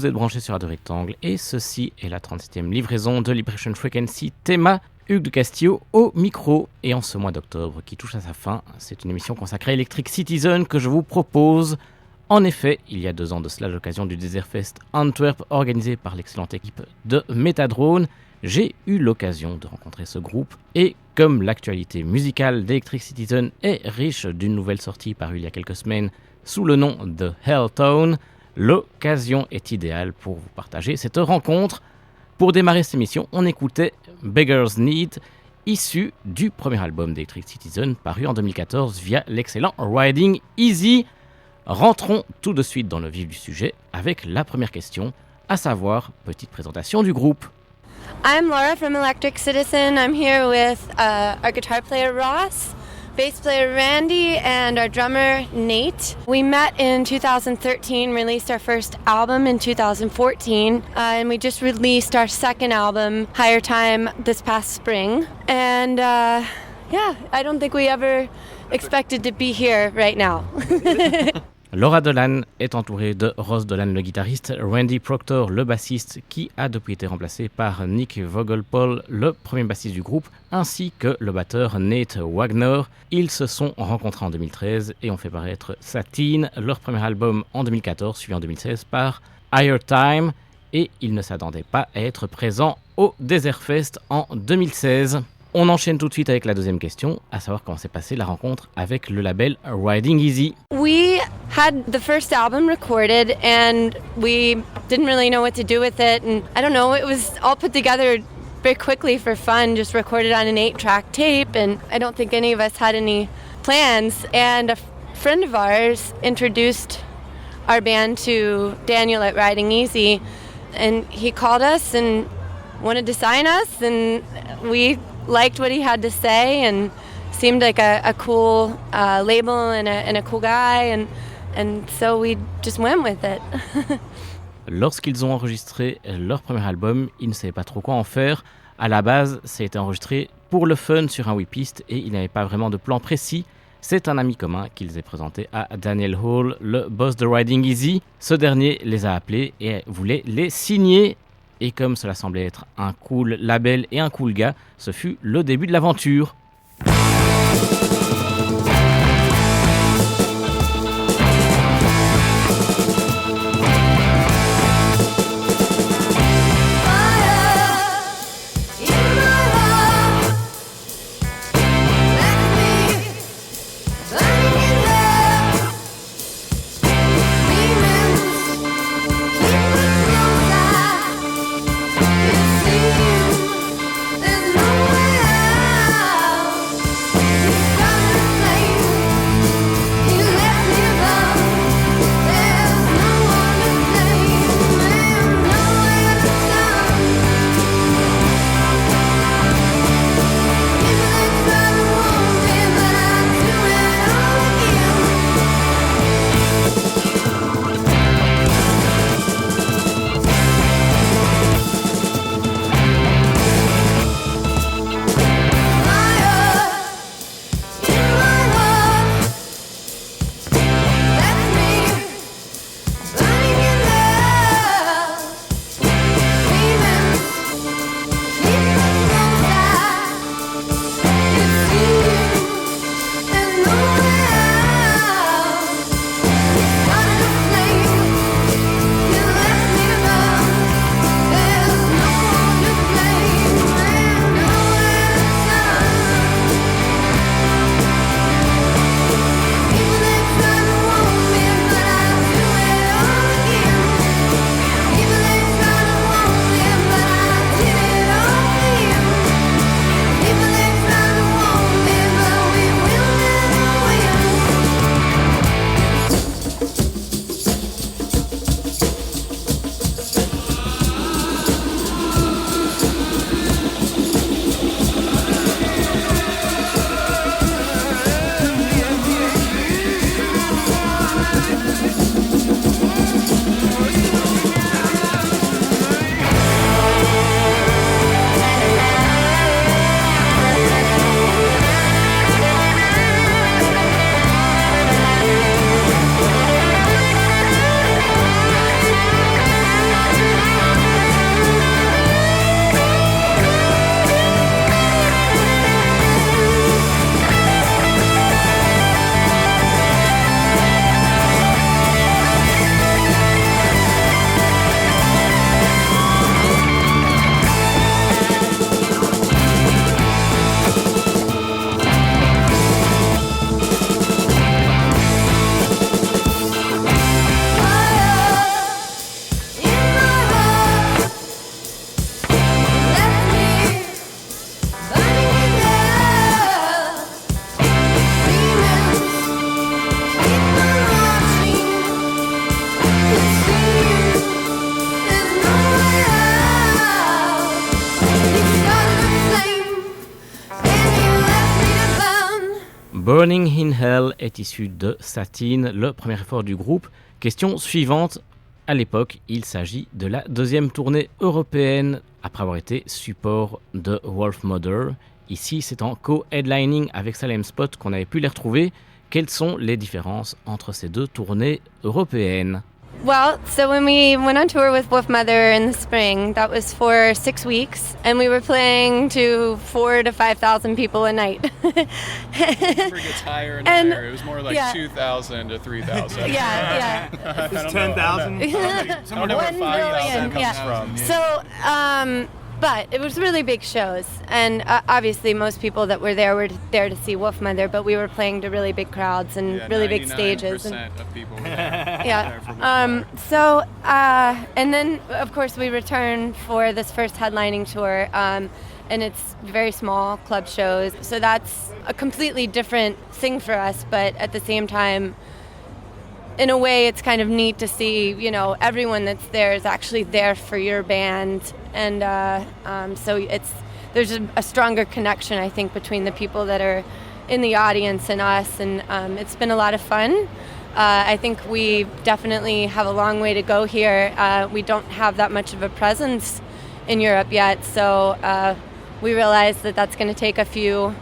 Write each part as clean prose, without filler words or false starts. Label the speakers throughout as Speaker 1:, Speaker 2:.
Speaker 1: Vous êtes branchés sur Radio Rectangle et ceci est la 37e livraison de Liberation Frequency Thema. Hugues de Castillo au micro. Et en ce mois d'octobre qui touche à sa fin, c'est une émission consacrée à Electric Citizen que je vous propose. En effet, il y a 2 ans de cela, à l'occasion du Desertfest Antwerp organisé par l'excellente équipe de Métadrone, j'ai eu l'occasion de rencontrer ce groupe et comme l'actualité musicale d'Electric Citizen est riche d'une nouvelle sortie parue il y a quelques semaines sous le nom de Helltown, l'occasion est idéale pour vous partager cette rencontre. Pour démarrer cette émission, on écoutait Beggar's Need, issu du premier album d'Electric Citizen paru en 2014 via l'excellent Riding Easy. Rentrons tout de suite dans le vif du sujet avec la première question, à savoir petite présentation du groupe.
Speaker 2: I'm Laura from Electric Citizen. I'm here with our guitar player Ross, bass player Randy, and our drummer Nate. We met in 2013, released our first album in 2014, and we just released our second album, Higher Time, this past spring. And I don't think we ever expected to be here right now.
Speaker 1: Laura Dolan est entourée de Ross Dolan le guitariste, Randy Proctor le bassiste qui a depuis été remplacé par Nick Vogelpohl, le premier bassiste du groupe, ainsi que le batteur Nate Wagner. Ils se sont rencontrés en 2013 et ont fait paraître Sateen, leur premier album en 2014, suivi en 2016 par Higher Time, et ils ne s'attendaient pas à être présents au Desertfest en 2016. On enchaîne tout de suite avec la deuxième question, à savoir comment s'est passée la rencontre avec le label Riding Easy.
Speaker 2: We had the first album recorded and we didn't really know what to do with it, and I don't know, it was all put together very quickly for fun, just recorded on an 8-track tape, and I don't think any of us had any plans. And a friend of ours introduced our band to Daniel at Riding Easy, and he called us and wanted to sign us, and we liked what he had to say and seemed like a cool label and a cool guy, and so we just went with it.
Speaker 1: Lorsqu'ils ont enregistré leur premier album, ils ne savaient pas trop quoi en faire. À la base, ça a été enregistré pour le fun sur un 8-pistes et ils n'avaient pas vraiment de plan précis. C'est un ami commun qu'ils aient présenté à Daniel Hall, le boss de Riding Easy. Ce dernier les a appelés et voulait les signer. Et comme cela semblait être un cool label et un cool gars, ce fut le début de l'aventure.
Speaker 3: There's no way out.
Speaker 1: Running in Hell est issu de Sateen, le premier effort du groupe. Question suivante. À l'époque, il s'agit de la deuxième tournée européenne après avoir été support de Wolfmother. Ici, c'est en co-headlining avec Salem Spot qu'on avait pu les retrouver. Quelles sont les différences entre ces deux tournées européennes?
Speaker 2: Well, so when we went on tour with Wolfmother in the spring, that was for 6 weeks, and we were playing to 4,000 to 5,000 people a night.
Speaker 3: It gets higher and higher. It was more like 2,000 to 3,000.
Speaker 2: Yeah.
Speaker 4: It's 10,000?
Speaker 3: I don't know where 5,000 comes from.
Speaker 2: So, but it was really big shows, and obviously most people that were there to see Wolfmother, but we were playing to really big crowds and really big stages.
Speaker 3: 99% of people were there.
Speaker 2: And then of course we returned for this first headlining tour, and it's very small club shows, so that's a completely different thing for us, but at the same time, in a way, it's kind of neat to see, everyone that's there is actually there for your band. And so there's a stronger connection, I think, between the people that are in the audience and us. And it's been a lot of fun. I think we definitely have a long way to go here. We don't have that much of a presence in Europe yet. So we realize that that's going to take a few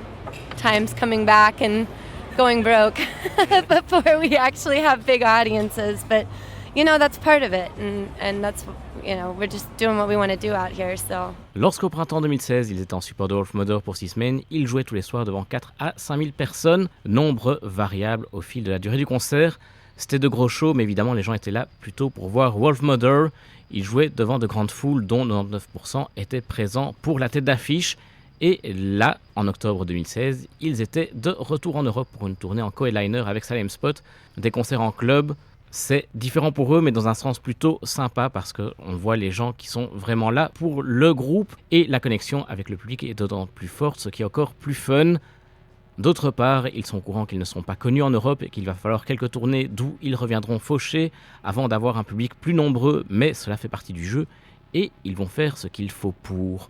Speaker 2: times coming back and going broke before we actually have big audiences, but that's part of it, and that's we're just doing what we want to do out here. So.
Speaker 1: Lorsqu'au printemps 2016, ils étaient en support de Wolfmother pour 6 semaines, ils jouaient tous les soirs devant 4 à 5 000 personnes, nombre variable au fil de la durée du concert. C'était de gros shows, mais évidemment les gens étaient là plutôt pour voir Wolfmother. Ils jouaient devant de grandes foules dont 99% étaient présents pour la tête d'affiche. Et là, en octobre 2016, ils étaient de retour en Europe pour une tournée en co-headliner avec Salem Spot. Des concerts en club, c'est différent pour eux, mais dans un sens plutôt sympa parce qu'on voit les gens qui sont vraiment là pour le groupe et la connexion avec le public est d'autant plus forte, ce qui est encore plus fun. D'autre part, ils sont au courant qu'ils ne seront pas connus en Europe et qu'il va falloir quelques tournées d'où ils reviendront fauchés avant d'avoir un public plus nombreux, mais cela fait partie du jeu et ils vont faire ce qu'il faut pour.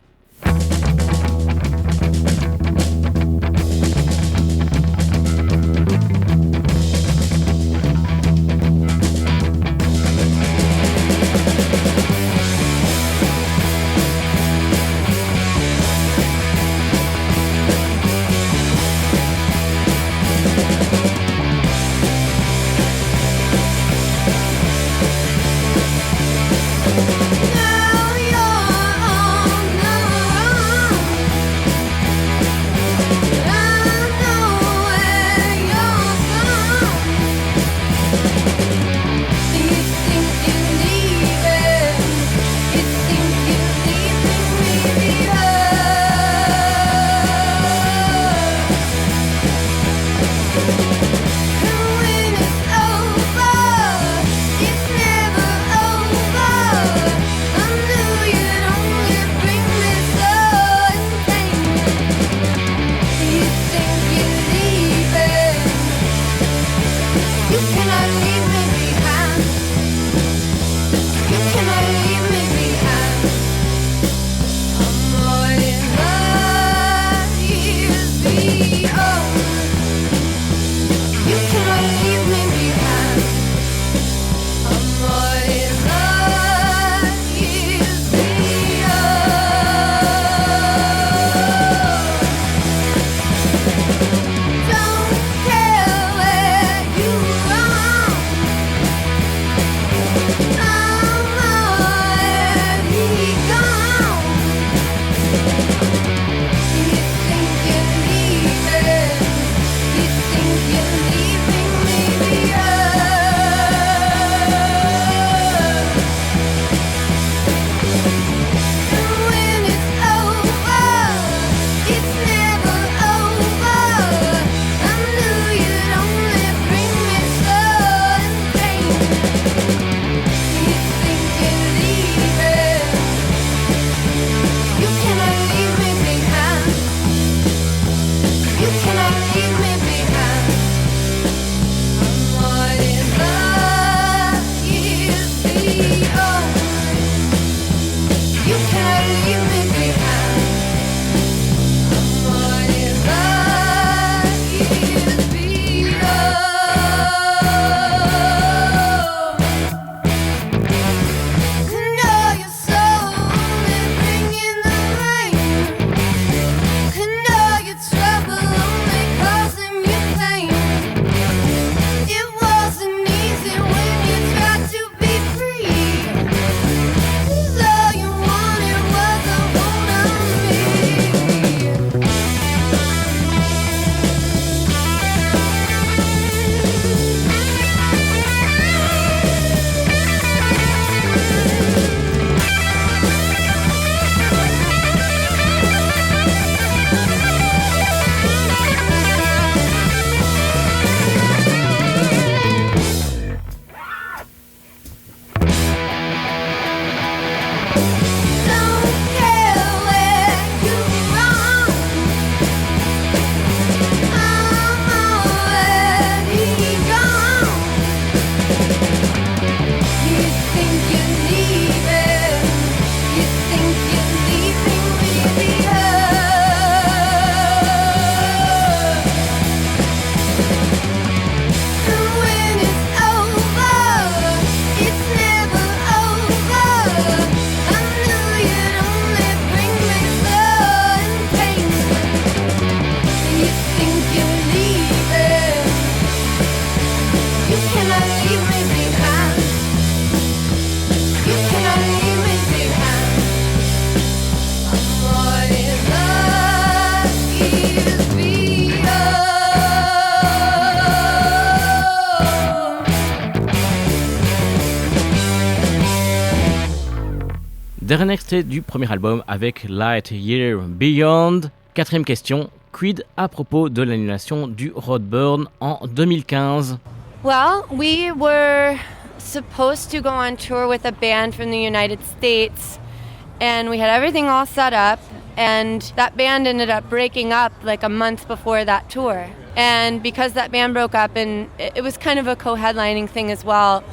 Speaker 1: Dernier extrait du premier album avec Light Year Beyond. Quatrième question, quid à propos de l'annulation du Roadburn en 2015?
Speaker 2: Well, we were supposed to go on tour with a band from the United States, and we had everything all set up, and that band ended up breaking up like a month before that tour. And because that band broke up, and it was kind of a co-headlining thing as well,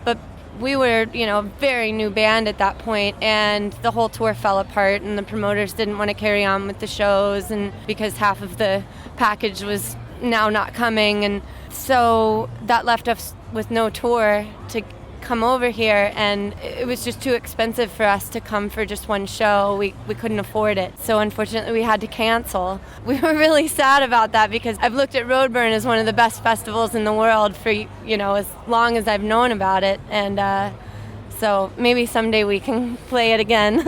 Speaker 2: but we were, a very new band at that point, and the whole tour fell apart, and the promoters didn't want to carry on with the shows, and because half of the package was now not coming, and so that left us with no tour to come over here, and it was just too expensive for us to come for just one show. We couldn't afford it, so unfortunately we had to cancel. We were really sad about that because I've looked at Roadburn as one of the best festivals in the world for as long as I've known about it, and so maybe someday we can play it again.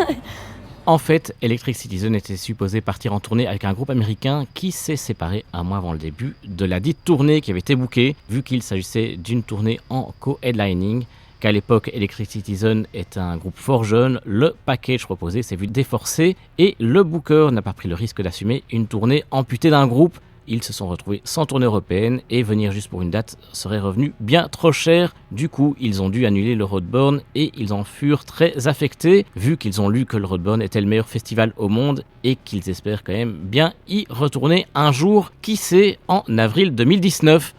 Speaker 1: En fait, Electric Citizen était supposé partir en tournée avec un groupe américain qui s'est séparé un mois avant le début de la dite tournée qui avait été bookée, vu qu'il s'agissait d'une tournée en co-headlining. Qu'à l'époque, Electric Citizen est un groupe fort jeune, le package proposé s'est vu déforcé et le booker n'a pas pris le risque d'assumer une tournée amputée d'un groupe. Ils se sont retrouvés sans tournée européenne et venir juste pour une date serait revenu bien trop cher. Du coup, ils ont dû annuler le Roadburn et ils en furent très affectés, vu qu'ils ont lu que le Roadburn était le meilleur festival au monde et qu'ils espèrent quand même bien y retourner un jour, qui sait, en avril 2019.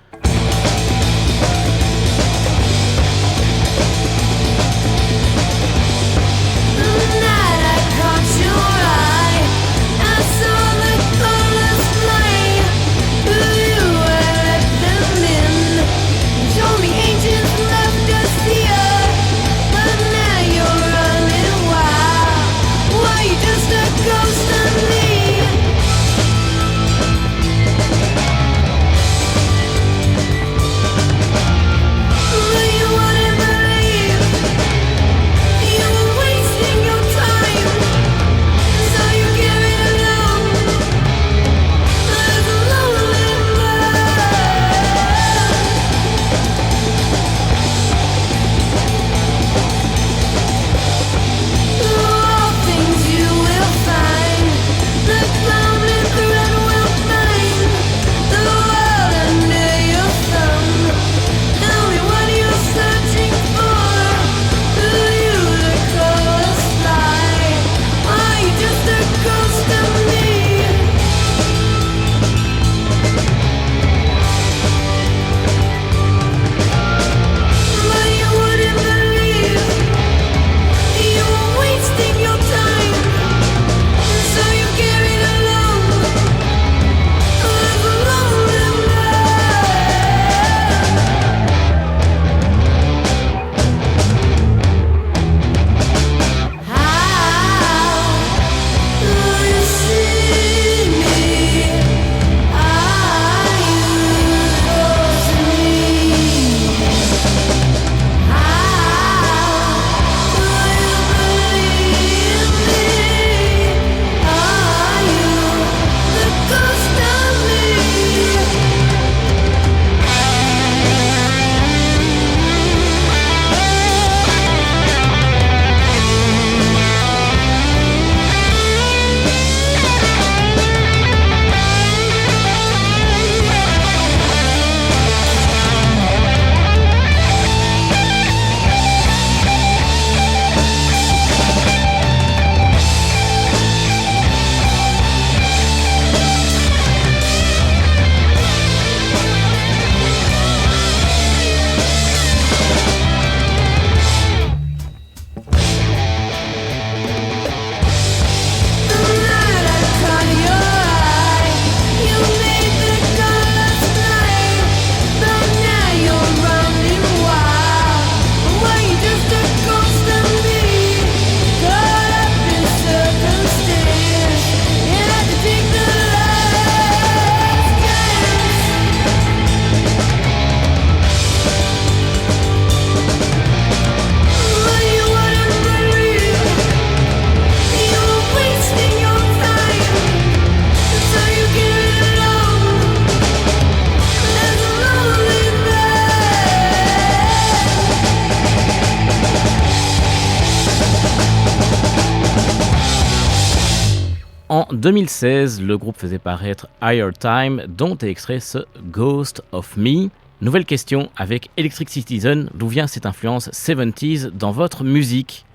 Speaker 1: En 2016, le groupe faisait paraître Higher Time, dont est extrait ce Ghost of Me. Nouvelle question avec Electric Citizen, d'où vient cette influence 70s dans votre musique?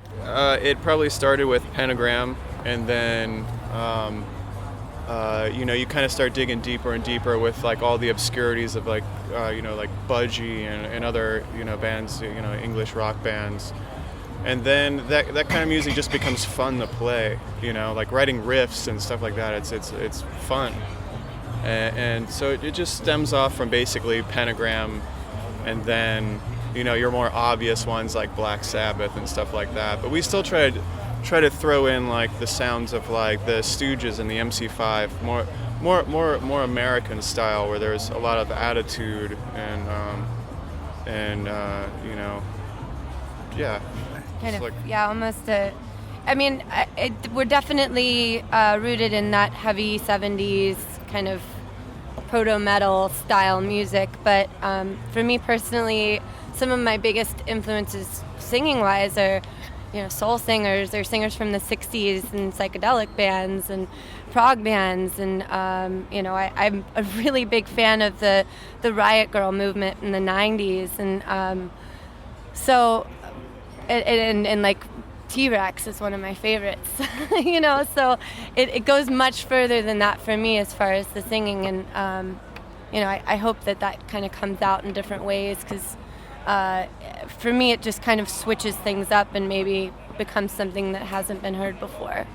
Speaker 3: It probably started with Pentagram, and then you kind of start digging deeper and deeper with like all the obscurities of like Budgie and other bands, English rock bands. And then that kind of music just becomes fun to play, like writing riffs and stuff like that. It's fun, and so it just stems off from basically Pentagram, and then your more obvious ones like Black Sabbath and stuff like that. But we still try to throw in like the sounds of like the Stooges and the MC5, more American style, where there's a lot of attitude and yeah.
Speaker 2: Kind of, almost we're definitely rooted in that heavy 70s kind of proto-metal style music, but for me personally, some of my biggest influences singing-wise are, soul singers or singers from the 60s and psychedelic bands and prog bands, and I'm a really big fan of the Riot Girl movement in the 90s, and so and like T-Rex is one of my favorites, so it goes much further than that for me as far as the singing, and I hope that kind of comes out in different ways, because for me it just kind of switches things up and maybe becomes something that hasn't been heard before.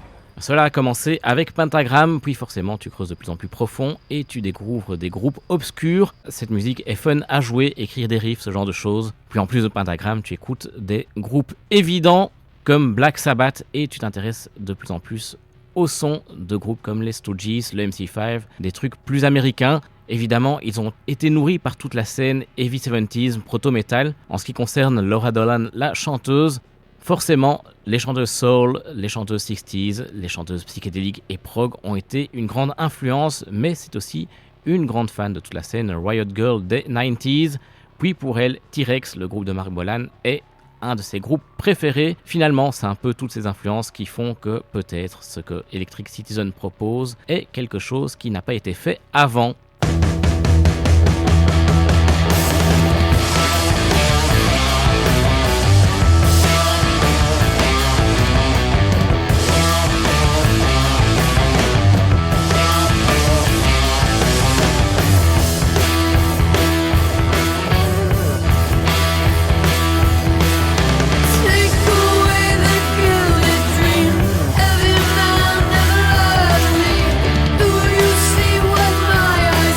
Speaker 1: Cela a commencé avec Pentagram, puis forcément tu creuses de plus en plus profond et tu découvres des groupes obscurs. Cette musique est fun à jouer, écrire des riffs, ce genre de choses. Puis en plus de Pentagram, tu écoutes des groupes évidents comme Black Sabbath et tu t'intéresses de plus en plus au son de groupes comme les Stooges, le MC5, des trucs plus américains. Évidemment, ils ont été nourris par toute la scène heavy 70s, proto-metal. En ce qui concerne Laura Dolan, la chanteuse, forcément, les chanteuses soul, les chanteuses 60s, les chanteuses psychédéliques et prog ont été une grande influence, mais c'est aussi une grande fan de toute la scène Riot Girl des 90s. Puis pour elle, T-Rex, le groupe de Mark Bolan, est un de ses groupes préférés. Finalement, c'est un peu toutes ces influences qui font que peut-être ce que Electric Citizen propose est quelque chose qui n'a pas été fait avant.
Speaker 4: Every man never loves me. Do you see what my eyes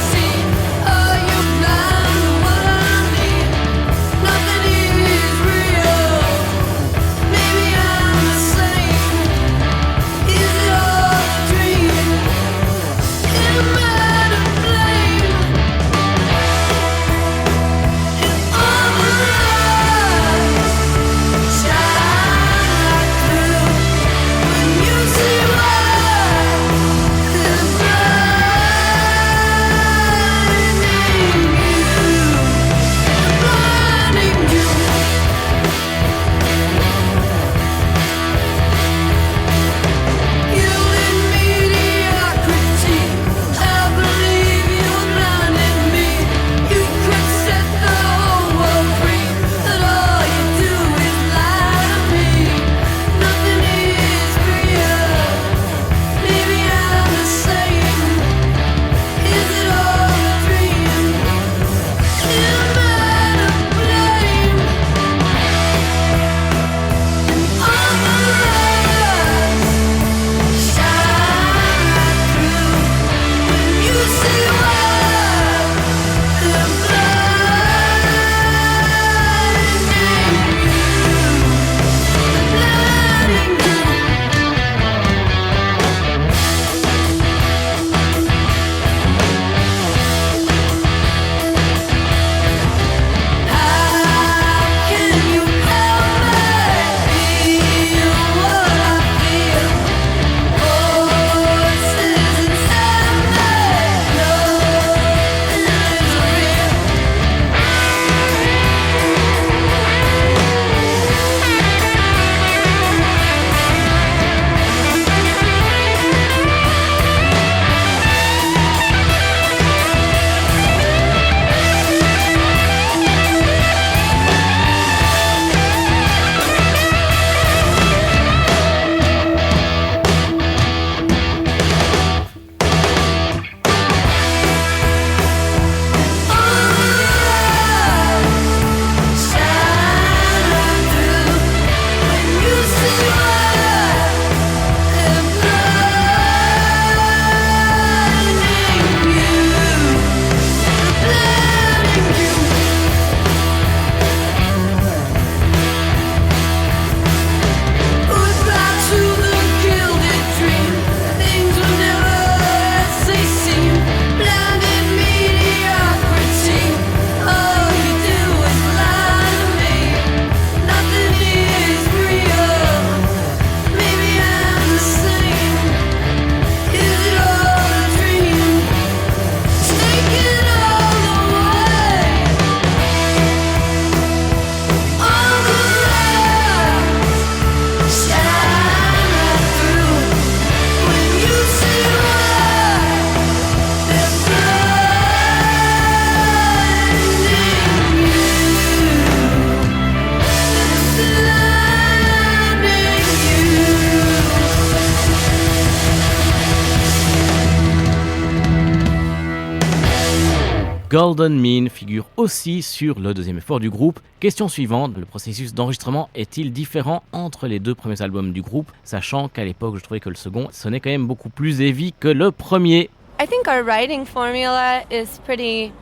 Speaker 1: Golden Mean figure aussi sur le deuxième effort du groupe. Question suivante, le processus d'enregistrement est-il différent entre les deux premiers albums du groupe, sachant qu'à l'époque je trouvais que le second sonnait quand même beaucoup plus heavy que le premier.
Speaker 2: I think our writing formula is pretty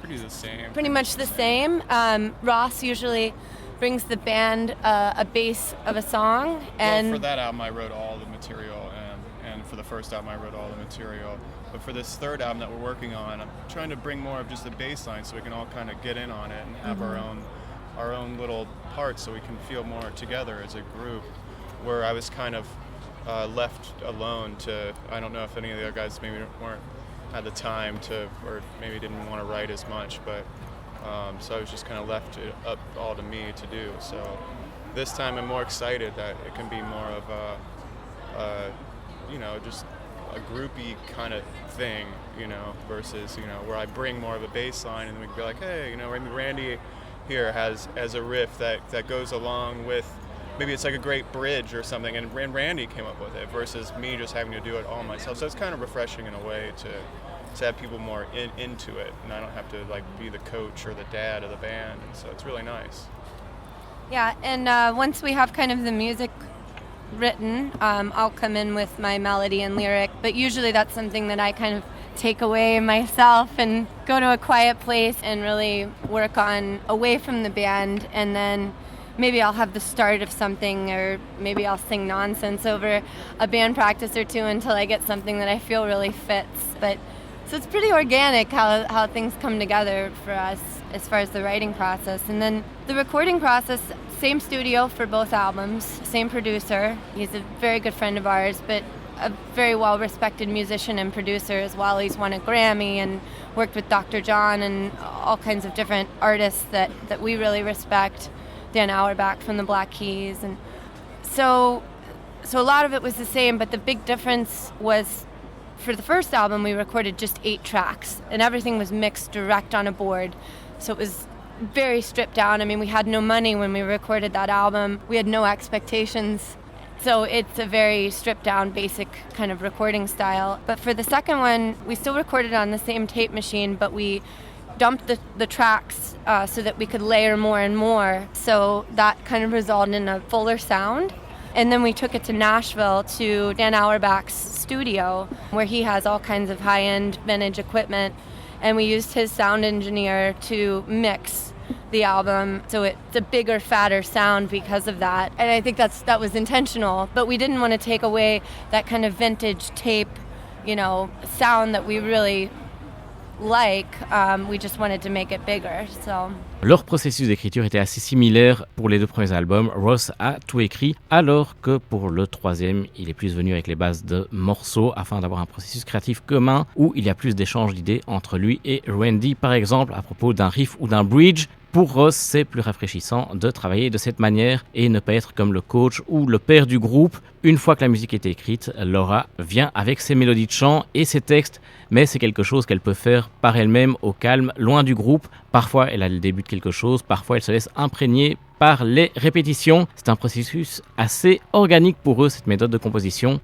Speaker 2: much the same. Ross usually brings the band a base of a song, and
Speaker 3: for that album I wrote all the material, and for the first album I wrote all the material. But for this third album that we're working on, I'm trying to bring more of just the bass line so we can all kind of get in on it and have our own little parts so we can feel more together as a group. Where I was kind of left alone to, I don't know if any of the other guys maybe had the time to, or maybe didn't want to write as much, but so I was just kind of left it up all to me to do. So this time I'm more excited that it can be more of a just a groupy kind of thing, versus, where I bring more of a bass line and we can be like, hey, maybe Randy here has a riff that goes along with, maybe it's like a great bridge or something, and Randy came up with it versus me just having to do it all myself. So it's kind of refreshing in a way to have people more into it, and I don't have to be the coach or the dad of the band, and so it's really nice.
Speaker 2: Yeah, and once we have kind of the music written, I'll come in with my melody and lyric, but usually that's something that I kind of take away myself and go to a quiet place and really work on away from the band, and then maybe I'll have the start of something, or maybe I'll sing nonsense over a band practice or two until I get something that I feel really fits. But so it's pretty organic how things come together for us as far as the writing process. And then the recording process, same studio for both albums, same producer. He's a very good friend of ours, but a very well-respected musician and producer as well. He's won a Grammy and worked with Dr. John and all kinds of different artists that we really respect. Dan Auerbach from the Black Keys, and so a lot of it was the same, but the big difference was for the first album we recorded just 8 tracks and everything was mixed direct on a board, so it was very stripped down. I mean, we had no money when we recorded that album, we had no expectations, so it's a very stripped down basic kind of recording style. But for the second one we still recorded on the same tape machine, but we dumped the tracks so that we could layer more and more. So that kind of resulted in a fuller sound. And then we took it to Nashville to Dan Auerbach's studio, where he has all kinds of high-end vintage equipment. And we used his sound engineer to mix the album. So it's a bigger, fatter sound because of that. And I think that was intentional. But we didn't want to take away that kind of vintage tape, sound that we really we just wanted to make it bigger, so.
Speaker 1: Leur processus d'écriture était assez similaire pour les deux premiers albums. Ross a tout écrit, alors que pour le troisième, il est plus venu avec les bases de morceaux afin d'avoir un processus créatif commun où il y a plus d'échanges d'idées entre lui et Randy, par exemple à propos d'un riff ou d'un bridge. Pour Ross, c'est plus rafraîchissant de travailler de cette manière et ne pas être comme le coach ou le père du groupe. Une fois que la musique est écrite, Laura vient avec ses mélodies de chant et ses textes, mais c'est quelque chose qu'elle peut faire par elle-même au calme, loin du groupe. Parfois, elle a le début de quelque chose, parfois elle se laisse imprégner par les répétitions. C'est un processus assez organique pour eux, cette méthode de composition.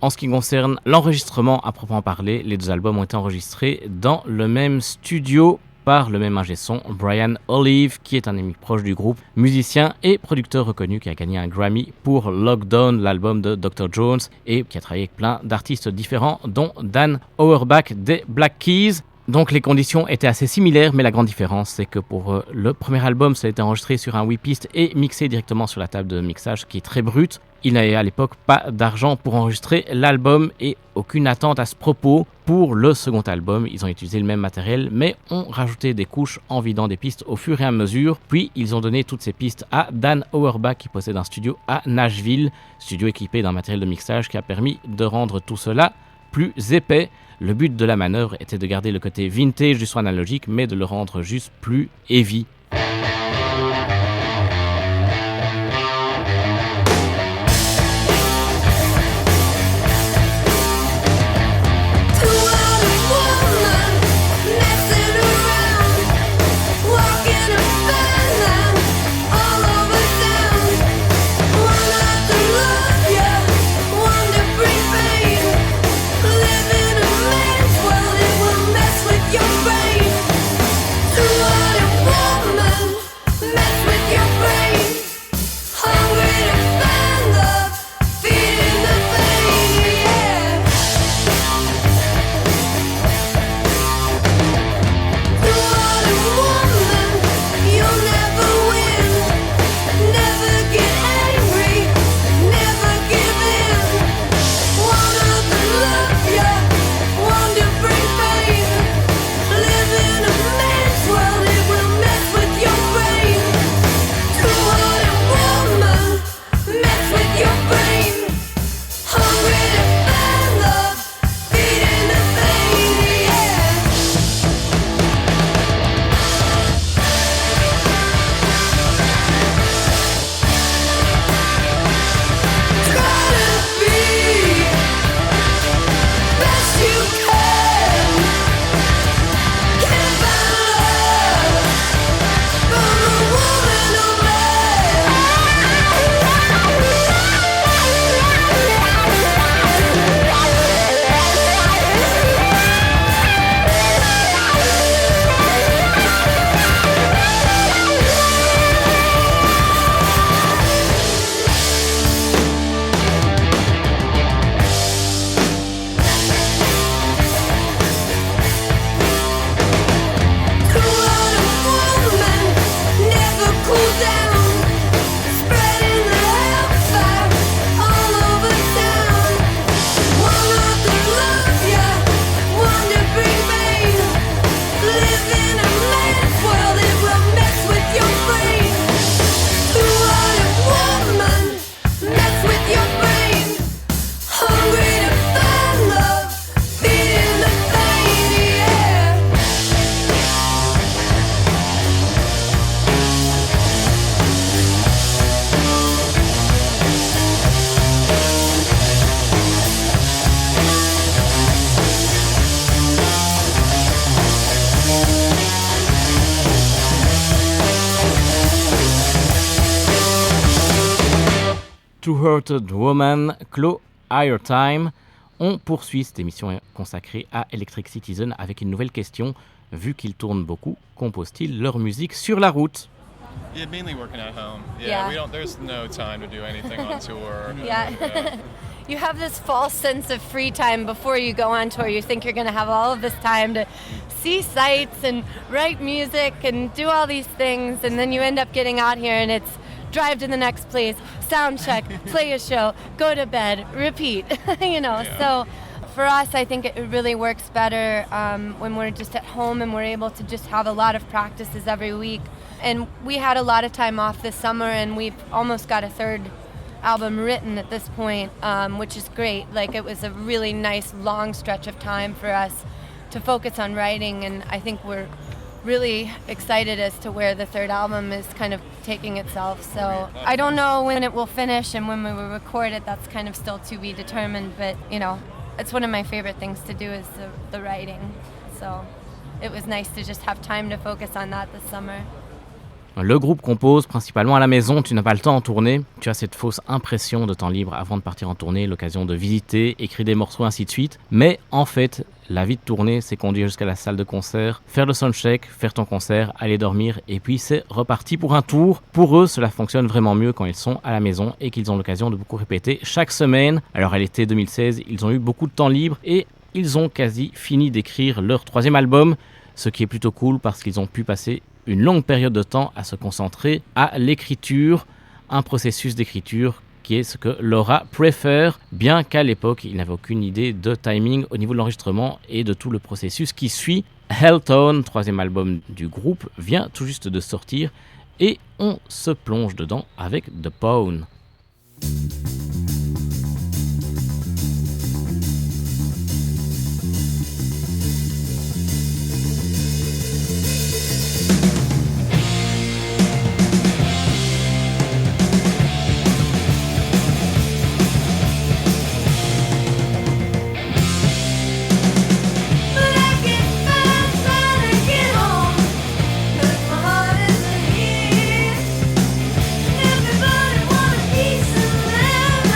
Speaker 1: En ce qui concerne l'enregistrement à proprement parler, les deux albums ont été enregistrés dans le même studio par le même ingé son, Brian Olive, qui est un ami proche du groupe, musicien et producteur reconnu qui a gagné un Grammy pour Lockdown, l'album de Dr. Jones, et qui a travaillé avec plein d'artistes différents, dont Dan Auerbach des Black Keys. Donc les conditions étaient assez similaires, mais la grande différence, c'est que pour le premier album, ça a été enregistré sur un 8-pistes et mixé directement sur la table de mixage, qui est très brute. Il n'avait à l'époque pas d'argent pour enregistrer l'album et aucune attente à ce propos. Pour le second album, ils ont utilisé le même matériel, mais ont rajouté des couches en vidant des pistes au fur et à mesure. Puis ils ont donné toutes ces pistes à Dan Auerbach, qui possède un studio à Nashville, studio équipé d'un matériel de mixage qui a permis de rendre tout cela plus épais. Le but de la manœuvre était de garder le côté vintage du son analogique, mais de le rendre juste plus heavy. Two-Hearted Woman clôt Higher Time. On poursuit cette émission consacrée à Electric Citizen avec une nouvelle question. Vu qu'ils tournent beaucoup, composent-ils leur musique sur la route?
Speaker 3: Yeah, mainly working at home.
Speaker 2: Yeah.
Speaker 3: There's no time to do anything on tour.
Speaker 2: Yeah. You have this false sense of free time before you go on tour. You think you're going to have all of this time to see sights and write music and do all these things, and then you end up getting out here and it's drive to the next place, sound check, play a show, go to bed, repeat, So for us, I think it really works better when we're just at home and we're able to just have a lot of practices every week. And we had a lot of time off this summer, and we've almost got a third album written at this point, which is great. Like, it was a really nice long stretch of time for us to focus on writing, and I think we're really excited as to where the third album is kind of taking itself. So I don't know when it will finish and when we will record it. That's kind of still to be determined, but it's one of my favorite things to do is the writing. So it was nice to just have time to focus on that this summer.
Speaker 1: Le groupe compose principalement à la maison, tu n'as pas le temps en tournée, tu as cette fausse impression de temps libre avant de partir en tournée, l'occasion de visiter, écrire des morceaux, ainsi de suite. Mais en fait, la vie de tournée, c'est conduire jusqu'à la salle de concert, faire le soundcheck, faire ton concert, aller dormir, et puis c'est reparti pour un tour. Pour eux, cela fonctionne vraiment mieux quand ils sont à la maison et qu'ils ont l'occasion de beaucoup répéter chaque semaine. Alors à l'été 2016, ils ont eu beaucoup de temps libre et ils ont quasi fini d'écrire leur troisième album, ce qui est plutôt cool parce qu'ils ont pu passer une longue période de temps à se concentrer à l'écriture, un processus d'écriture qui est ce que Laura préfère, bien qu'à l'époque, il n'avait aucune idée de timing au niveau de l'enregistrement et de tout le processus qui suit. Helltown, troisième album du groupe, vient tout juste de sortir et on se plonge dedans avec The Pawn.
Speaker 4: Everybody want a piece of land.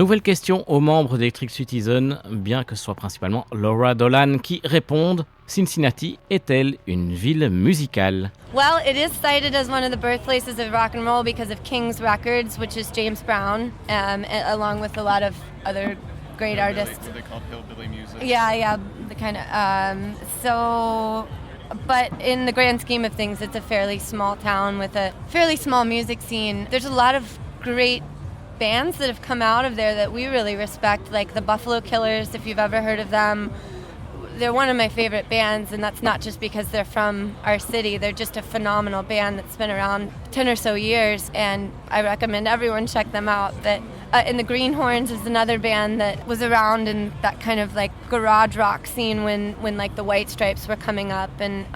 Speaker 1: Nouvelle question aux membres d'Electric Citizen, bien que ce soit principalement Laura Dolan qui réponde. Cincinati est-elle une ville musicale?
Speaker 2: Well, it is cited as one of the birthplaces of rock and roll because of King's Records, which is James Brown, along with a lot of other great artists.
Speaker 3: They call hillbilly music.
Speaker 2: Yeah, the kind of. But in the grand scheme of things, it's a fairly small town with a fairly small music scene. There's a lot of great bands that have come out of there that we really respect, like the Buffalo Killers, if you've ever heard of them. They're one of my favorite bands, and that's not just because they're from our city. They're just a phenomenal band that's been around 10 or so years, and I recommend everyone check them out. And the Greenhorns is another band that was around in that kind of like garage rock scene when like the White Stripes were coming up, and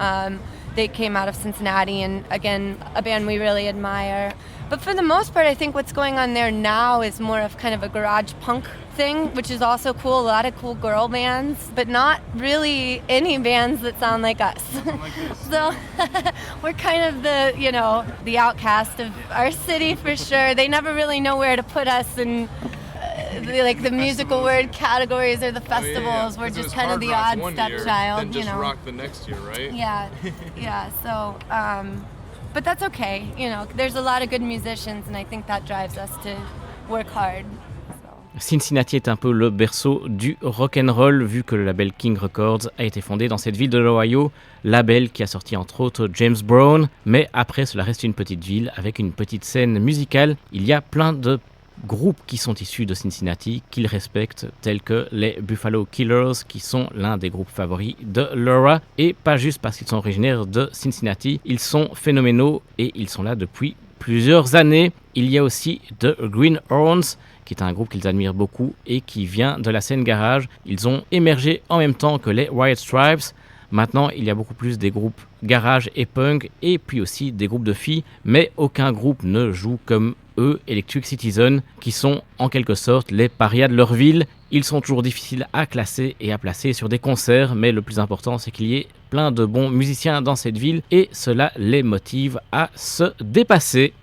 Speaker 2: they came out of Cincinnati, and again, a band we really admire. But for the most part, I think what's going on there now is more of kind of a garage punk thing, which is also cool. A lot of cool girl bands, but not really any bands that sound like us. So we're kind of the outcast of our city for sure. They never really know where to put us in the musical word categories or the festivals. We're just kind of the odd stepchild.
Speaker 3: Then just rock the next year, right?
Speaker 2: Yeah. So. But that's okay, there's a lot of good musicians, and I think that drives us to work hard.
Speaker 1: Cincinnati est un peu le berceau du rock'n'roll, vu que le label King Records a été fondé dans cette ville de l'Ohio, label qui a sorti entre autres James Brown, mais après cela reste une petite ville avec une petite scène musicale. Il y a plein de groupes qui sont issus de Cincinnati, qu'ils respectent, tels que les Buffalo Killers, qui sont l'un des groupes favoris de Laura, et pas juste parce qu'ils sont originaires de Cincinnati, ils sont phénoménaux et ils sont là depuis plusieurs années. Il y a aussi The Greenhorns, qui est un groupe qu'ils admirent beaucoup et qui vient de la scène garage. Ils ont émergé en même temps que les White Stripes. Maintenant, il y a beaucoup plus des groupes garage et punk, et puis aussi des groupes de filles, mais aucun groupe ne joue comme eux, Electric Citizen, qui sont en quelque sorte les parias de leur ville. Ils sont toujours difficiles à classer et à placer sur des concerts, mais le plus important, c'est qu'il y ait plein de bons musiciens dans cette ville, et cela les motive à se dépasser.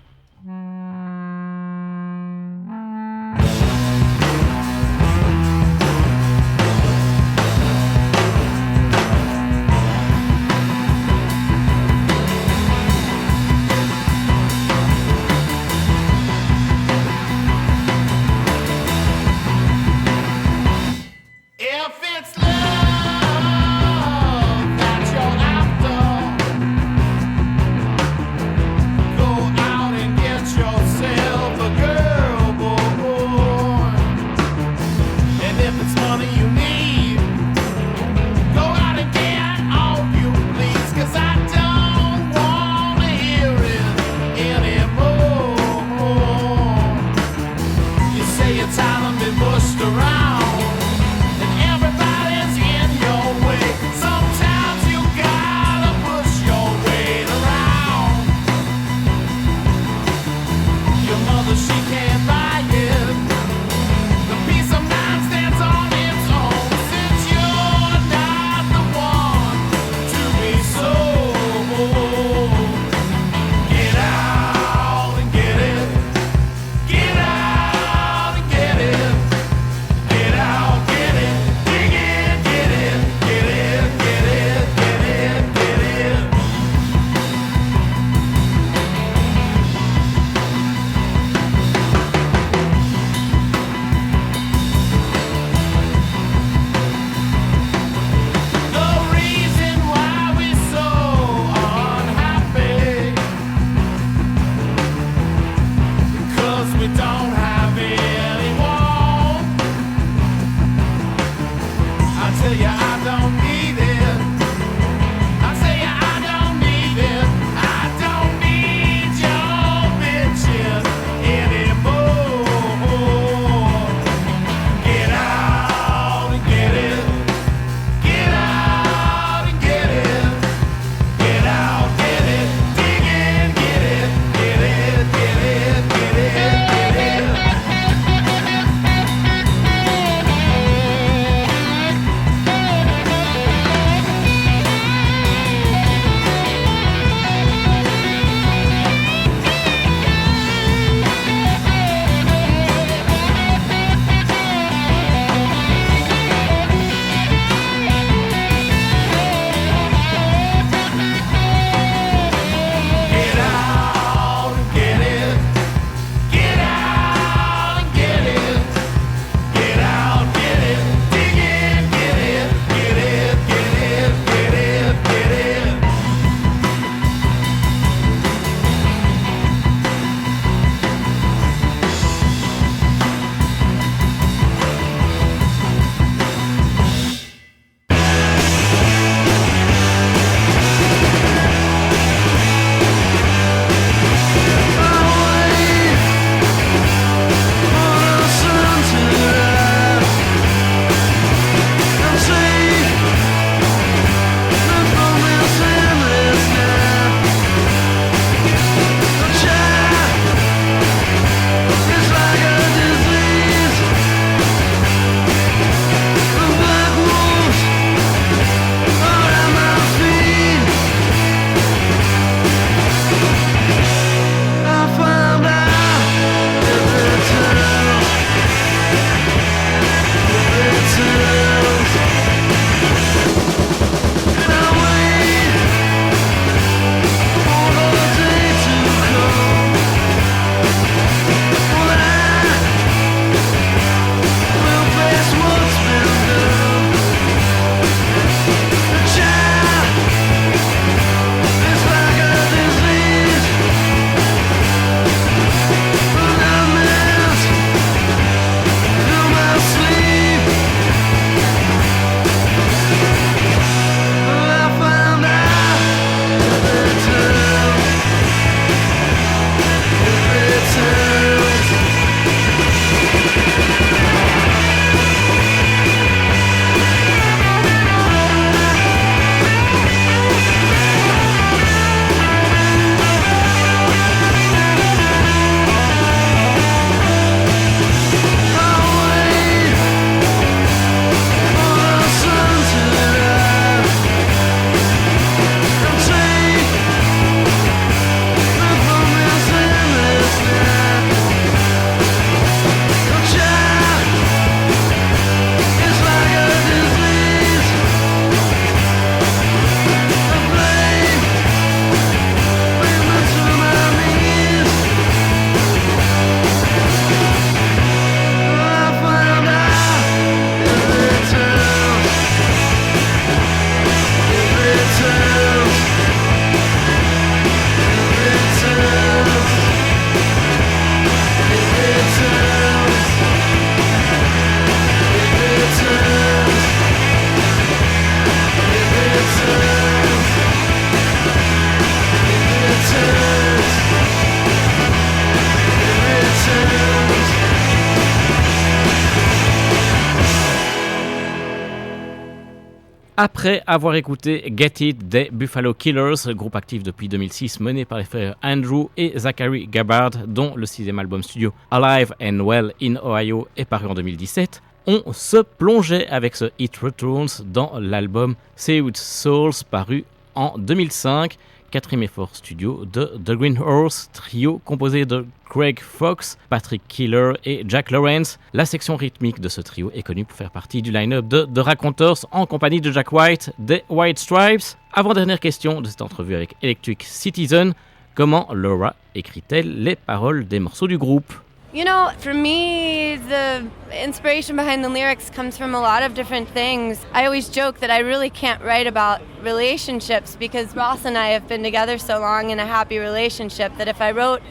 Speaker 1: Après avoir écouté Get It des Buffalo Killers, groupe actif depuis 2006 mené par les frères Andrew et Zachary Gabbard, dont le 6e album studio Alive and Well in Ohio est paru en 2017, on se plongeait avec ce It Returns dans l'album Saved Souls paru en 2005, 4e effort studio de The Green Horse, trio composé de Craig Fox, Patrick Keeler et Jack Lawrence. La section rythmique de ce trio est connue pour faire partie du line-up de The Raconteurs en compagnie de Jack White des White Stripes. Avant-dernière question de cette entrevue avec Electric Citizen, comment Laura écrit-elle les paroles des morceaux du groupe?
Speaker 2: You know, for me, the inspiration behind the lyrics comes from a lot of different things. I always joke that I really can't write about relationships because Ross and I have been together so long in a happy relationship that if I wrote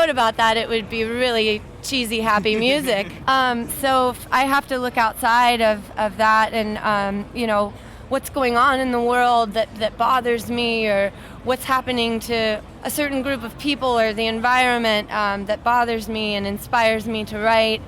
Speaker 2: about that, it would be really cheesy, happy music. So I have to look outside of that and, you know, what's going on in the world that bothers me, or what's happening to a certain group of people or the environment that bothers me and inspires me to write,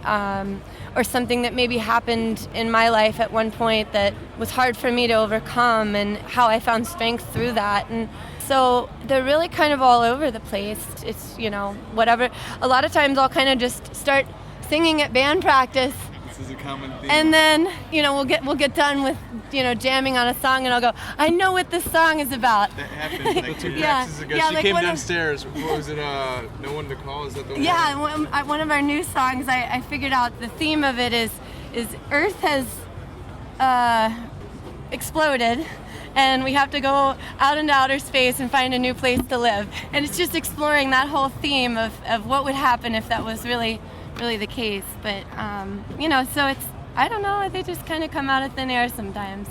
Speaker 2: or something that maybe happened in my life at one point that was hard for me to overcome and how I found strength through that. And so they're really kind of all over the place. It's, you know, whatever. A lot of times I'll kind of just start singing at band practice.
Speaker 4: This is a common theme.
Speaker 2: And then, you know, we'll get done with, you know, jamming on a song, and I'll go, I know what this song is about.
Speaker 4: That happened like 2
Speaker 2: Yeah,
Speaker 4: practices ago.
Speaker 2: yeah,
Speaker 4: She
Speaker 2: like
Speaker 4: came
Speaker 2: one of-
Speaker 4: downstairs. What was it? No One to Call? Is that the one?
Speaker 2: Yeah, one of our new songs, I figured out the theme of it is Earth has exploded, and we have to go out into outer space and find a new place to live. And it's just exploring that whole theme of what would happen if that was really the case. But, you know, so it's, I don't know, they just kind of come out of thin air sometimes.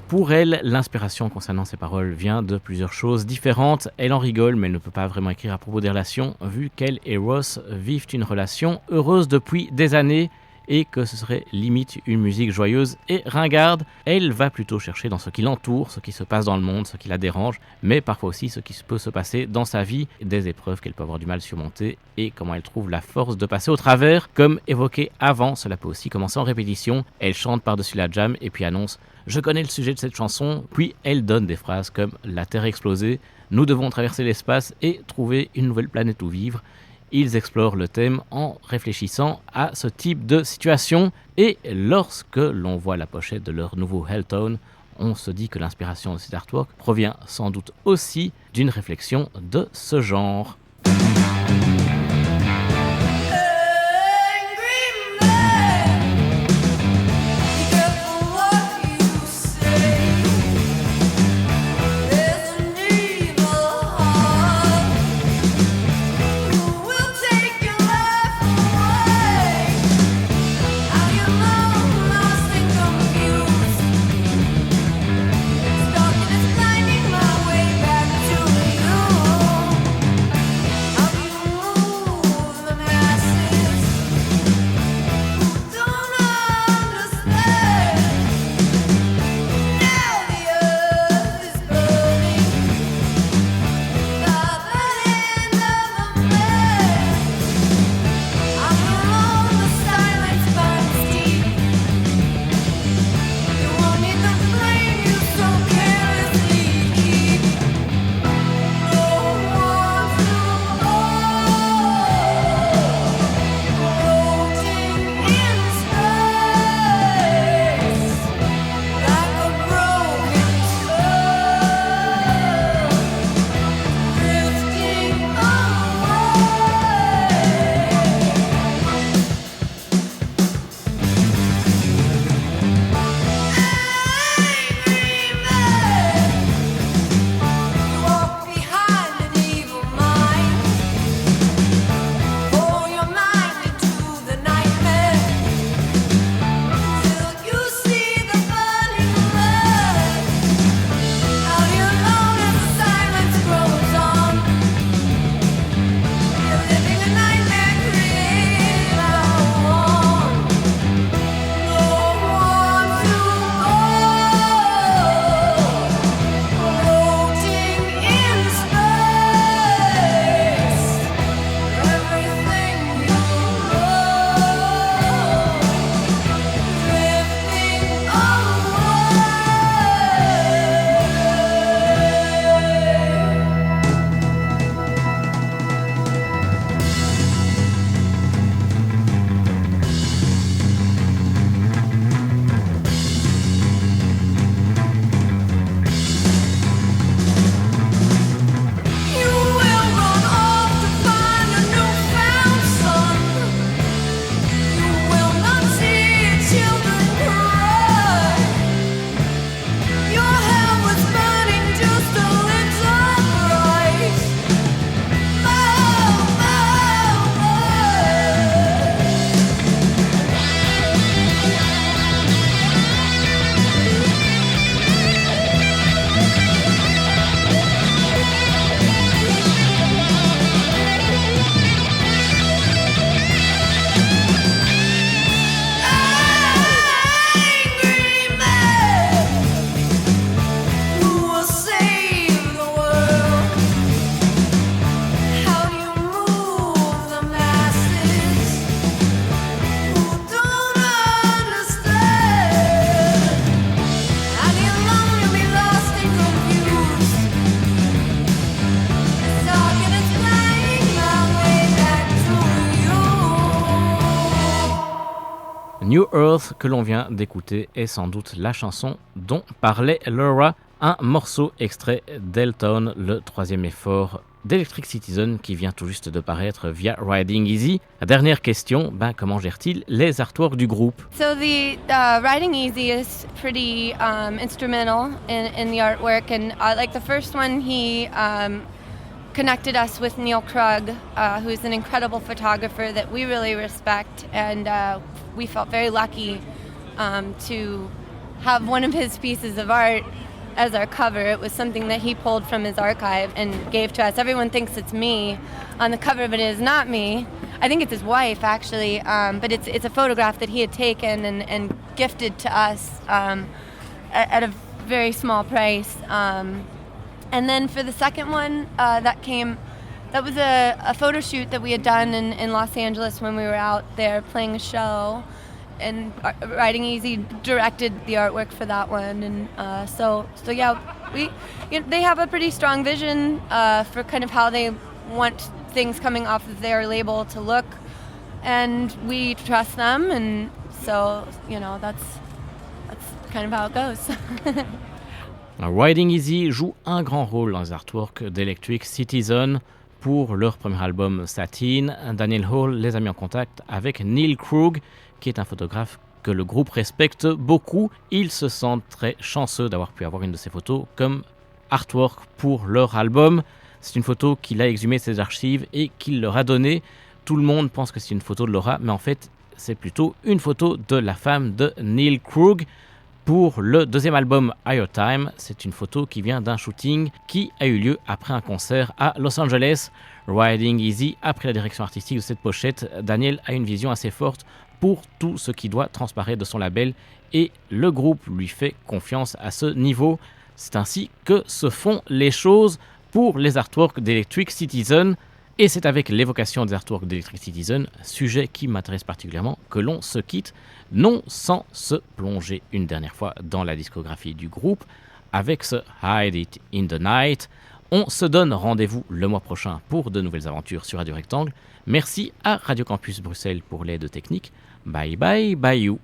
Speaker 1: Pour elle, l'inspiration concernant ses paroles vient de plusieurs choses différentes. Elle en rigole, mais elle ne peut pas vraiment écrire à propos des relations, vu qu'elle et Ross vivent une relation heureuse depuis des années et que ce serait limite une musique joyeuse et ringarde. Elle va plutôt chercher dans ce qui l'entoure, ce qui se passe dans le monde, ce qui la dérange, mais parfois aussi ce qui peut se passer dans sa vie, des épreuves qu'elle peut avoir du mal à surmonter et comment elle trouve la force de passer au travers. Comme évoqué avant, cela peut aussi commencer en répétition. Elle chante par-dessus la jam et puis annonce « Je connais le sujet de cette chanson », puis elle donne des phrases comme « La Terre a explosé »,« Nous devons traverser l'espace et trouver une nouvelle planète où vivre ». Ils explorent le thème en réfléchissant à ce type de situation, et lorsque l'on voit la pochette de leur nouveau Helltown, on se dit que l'inspiration de cet artwork provient sans doute aussi d'une réflexion de ce genre. New Earth que l'on vient d'écouter est sans doute la chanson dont parlait Laura, un morceau extrait d'Helltown, le troisième effort d'Electric Citizen qui vient tout juste de paraître via Riding Easy. La dernière question, comment gère-t-il les artworks du groupe?
Speaker 2: So the Riding Easy is pretty instrumental in the artwork, and like the first one, he connected us with Neil Krug, who's an incredible photographer that we really respect, and we felt very lucky to have one of his pieces of art as our cover. It was something that he pulled from his archive and gave to us. Everyone thinks it's me on the cover, but it is not me. I think it's his wife, actually, but it's a photograph that he had taken and gifted to us at a very small price. And then for the second one, that was a photo shoot that we had done in Los Angeles when we were out there playing a show. And Riding Easy directed the artwork for that one, and so yeah, they have a pretty strong vision for kind of how they want things coming off of their label to look, and we trust them, and so that's kind of how it goes.
Speaker 1: Riding Easy joue un grand rôle dans les artworks d'Electric Citizen. Pour leur premier album Sateen, Daniel Hall les a mis en contact avec Neil Krug, qui est un photographe que le groupe respecte beaucoup. Ils se sentent très chanceux d'avoir pu avoir une de ces photos comme artwork pour leur album. C'est une photo qu'il a exhumée de ses archives et qu'il leur a donnée. Tout le monde pense que c'est une photo de Laura, mais en fait, c'est plutôt une photo de la femme de Neil Krug. Pour le deuxième album Higher Time, c'est une photo qui vient d'un shooting qui a eu lieu après un concert à Los Angeles. Riding Easy a pris la direction artistique de cette pochette. Daniel a une vision assez forte pour tout ce qui doit transparaître de son label et le groupe lui fait confiance à ce niveau. C'est ainsi que se font les choses pour les artworks d'Electric Citizen. Et c'est avec l'évocation des artworks d'Electric Citizen, sujet qui m'intéresse particulièrement, que l'on se quitte, non sans se plonger une dernière fois dans la discographie du groupe, avec ce Hide It in the Night. On se donne rendez-vous le mois prochain pour de nouvelles aventures sur Radio Rectangle. Merci à Radio Campus Bruxelles pour l'aide technique. Bye bye, bye you.